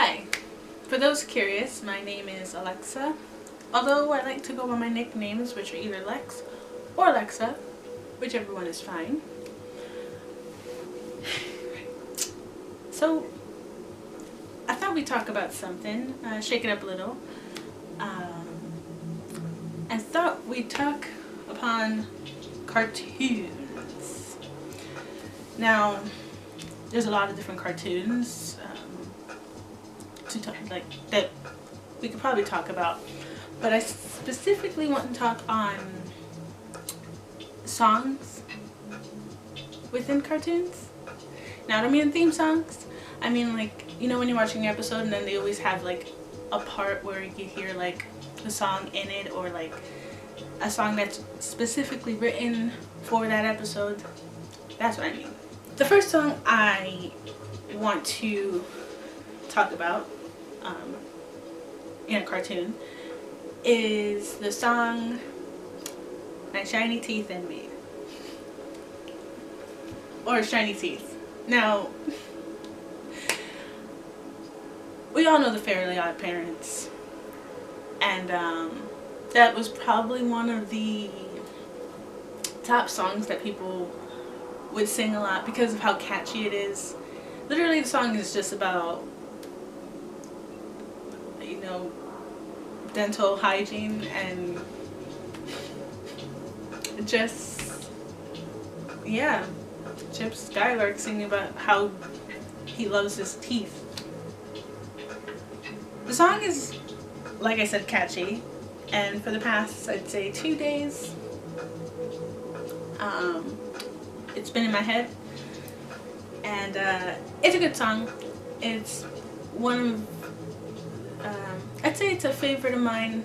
Hi. For those curious, my name is Alexa, although I like to go by my nicknames, which are either Lex or Alexa, whichever one is fine. So, I thought we'd talk about something, shake it up a little. I thought we'd talk upon cartoons. Now, there's a lot of different cartoons to talk, that we could probably talk about, but I specifically want to talk on songs within cartoons. Now, I don't mean theme songs. I mean, like, you know, when you're watching an episode and then they always have like a part where you hear like the song in it, or like a song that's specifically written for that episode. That's what I mean. The first song I want to talk about in a cartoon is the song My Shiny Teeth and Me, or Shiny Teeth. Now, we all know the Fairly Odd Parents, and that was probably one of the top songs that people would sing a lot because of how catchy it is. Literally, the song is just about, you know, dental hygiene and just, yeah, Chip Skylark singing about how he loves his teeth. The song is, like I said, catchy, and for the past, I'd say 2 days, it's been in my head, and it's a good song. It's one of, I'd say it's a favorite of mine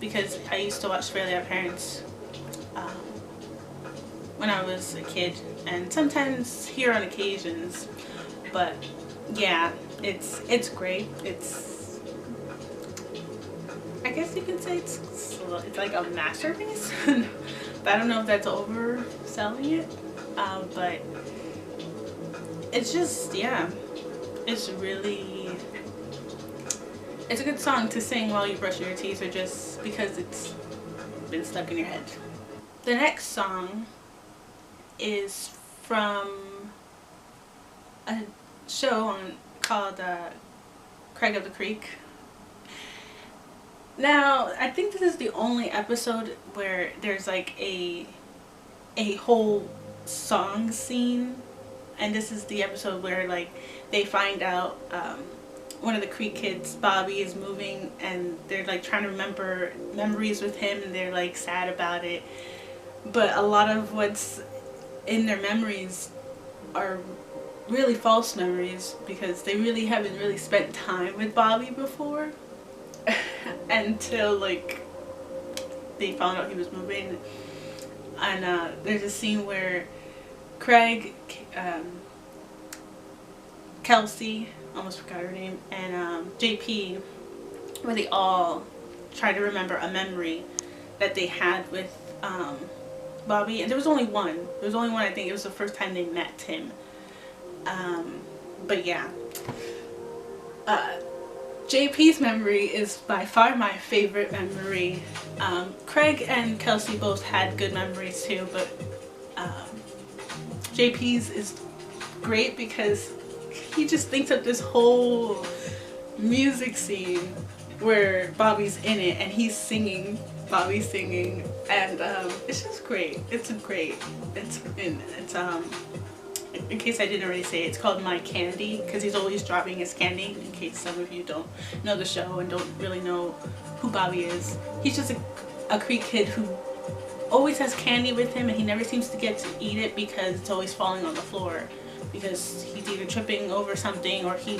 because I used to watch Fairly Odd Parents when I was a kid, and sometimes here on occasions, but yeah, it's great. It's, I guess you can say it's like a masterpiece. But I don't know if that's overselling it, but it's just, yeah, it's a good song to sing while you brush your teeth, or just because it's been stuck in your head. The next song is from a show called Craig of the Creek. Now, I think this is the only episode where there's like a whole song scene, and this is the episode where like they find out one of the Creek kids, Bobby, is moving, and they're like trying to remember memories with him, and they're like sad about it, but a lot of what's in their memories are really false memories because they really haven't really spent time with Bobby before until like they found out he was moving. And there's a scene where Craig, Kelsey, almost forgot her name, and JP, where they all try to remember a memory that they had with Bobby, and there was only one. There was only one. I think it was the first time they met him. But yeah, JP's memory is by far my favorite memory. Craig and Kelsey both had good memories too, but JP's is great because he just thinks of this whole music scene where Bobby's in it and he's singing, Bobby's singing, and it's just great. It's great. In case I didn't already say it, it's called My Candy, because he's always dropping his candy, in case some of you don't know the show and don't really know who Bobby is. He's just a Creek kid who always has candy with him, and he never seems to get to eat it because it's always falling on the floor, because he's either tripping over something or he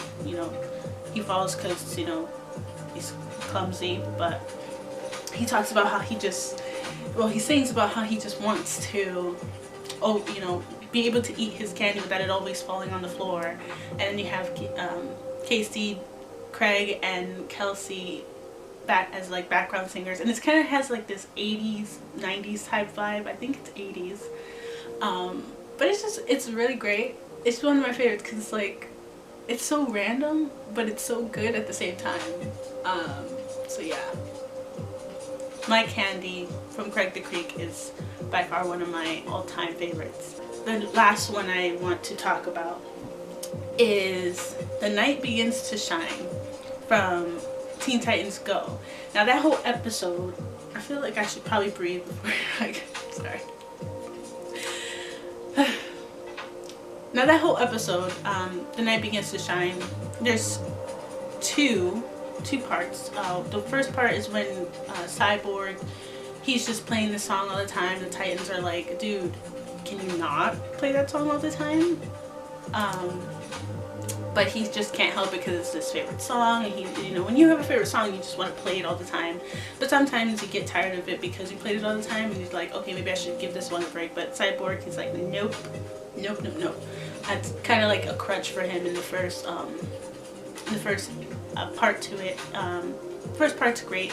falls because, you know, he's clumsy. But he talks about how he sings about how he just wants to, be able to eat his candy without it always falling on the floor. And then you have Casey, Craig, and Kelsey back as like background singers, and it kind of has like this 80s 90s type vibe. I think it's 80s, but it's really great. It's one of my favorites because like it's so random, but it's so good at the same time. So yeah, My Candy from Craig the Creek is by far one of my all-time favorites. The last one I want to talk about is The Night Begins to Shine from Teen Titans Go. Now that whole episode, I feel like I should probably breathe before I sorry. Now that whole episode, The Night Begins to Shine, there's two parts. The first part is when Cyborg, he's just playing the song all the time. The Titans are like, dude, can you not play that song all the time? But he just can't help it because it's his favorite song. And he, you know, when you have a favorite song, you just want to play it all the time. But sometimes you get tired of it because you played it all the time, and he's like, okay, maybe I should give this one a break. But Cyborg, he's like, nope, nope, nope, nope. That's kind of like a crutch for him in the first part to it. First part's great,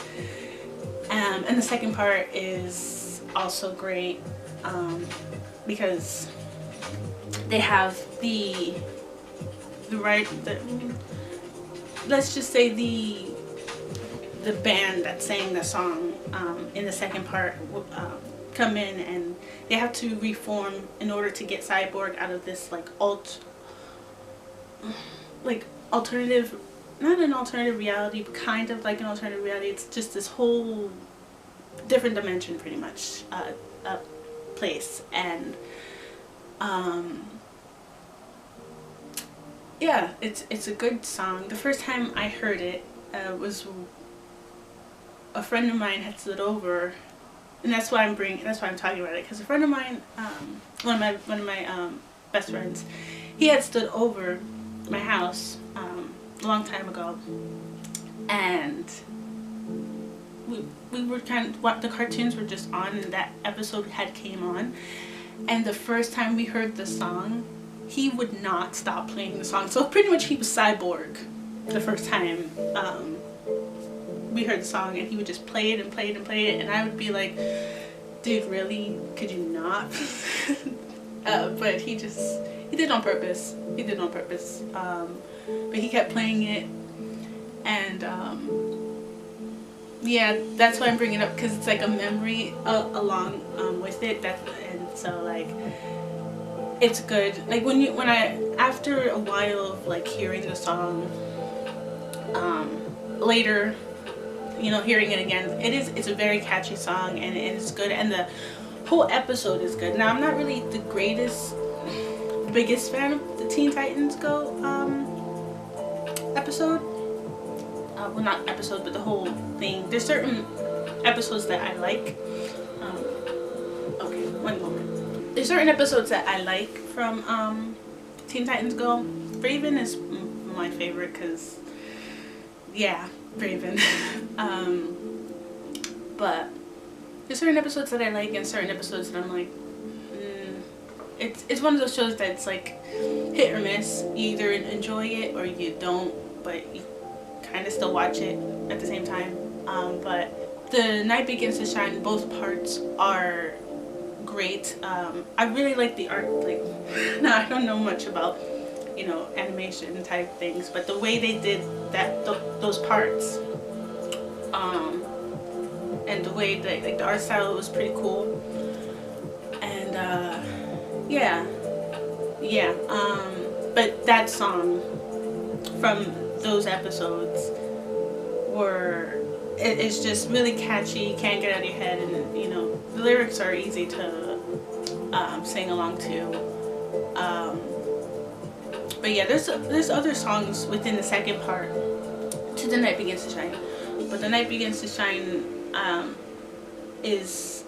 and the second part is also great because they have let's just say the band that sang the song in the second part come in, and they have to reform in order to get Cyborg out of this alternative, not an alternative reality, but kind of like an alternative reality. It's just this whole different dimension, pretty much, place. And yeah, it's a good song. The first time I heard it was a friend of mine had slid over, and that's why I'm talking about it, because a friend of mine, one of my best friends, he had stood over my house a long time ago, and we were the cartoons were just on, and that episode had came on, and the first time we heard the song, he would not stop playing the song. So pretty much he was Cyborg the first time we heard the song, and he would just play it and play it and play it, and I would be like, dude, really? Could you not? But he did it on purpose. He did it on purpose. But he kept playing it, and yeah, that's why I'm bringing it up, because it's like a memory along with it. And so like, it's good. Like after a while of like hearing the song, later, you know, hearing it again, it's a very catchy song, and it's good, and the whole episode is good. Now I'm not really the biggest fan of the Teen Titans Go episode. Well, not episode, but the whole thing. There's certain episodes that I like. Okay, one moment. There's certain episodes that I like from Teen Titans Go. Raven is my favorite, because yeah, Raven. But there's certain episodes that I like, and certain episodes that I'm like, it's one of those shows that's like hit or miss. You either enjoy it or you don't, but you kind of still watch it at the same time. But The Night Begins to Shine, both parts are great. I really like the art. Like, now I don't know much about, you know, animation type things, but the way they did those parts, and the way that, like, the art style was pretty cool. And yeah, but that song from those episodes it's just really catchy. You can't get out of your head, and you know, the lyrics are easy to sing along to. But yeah, there's other songs within the second part to The Night Begins to Shine, but The Night Begins to Shine is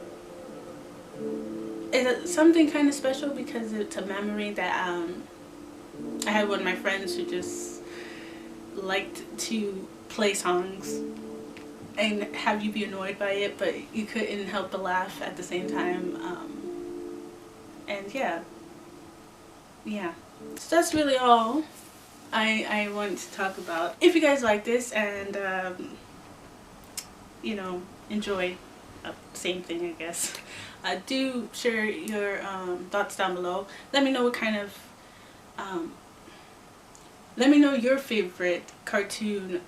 something kind of special, because it's a memory that I had one of my friends who just liked to play songs and have you be annoyed by it, but you couldn't help but laugh at the same time. And yeah, so that's really all I wanted to talk about. If you guys like this and you know, enjoy, same thing I guess, do share your thoughts down below. Let me know what kind of Let me know your favorite cartoon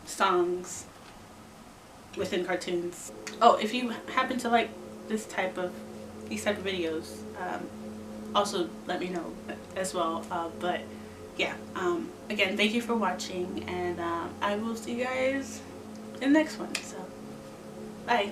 songs within cartoons. Oh, if you happen to like these type of videos, also let me know as well. But yeah, again, thank you for watching, and I will see you guys in the next one. So bye.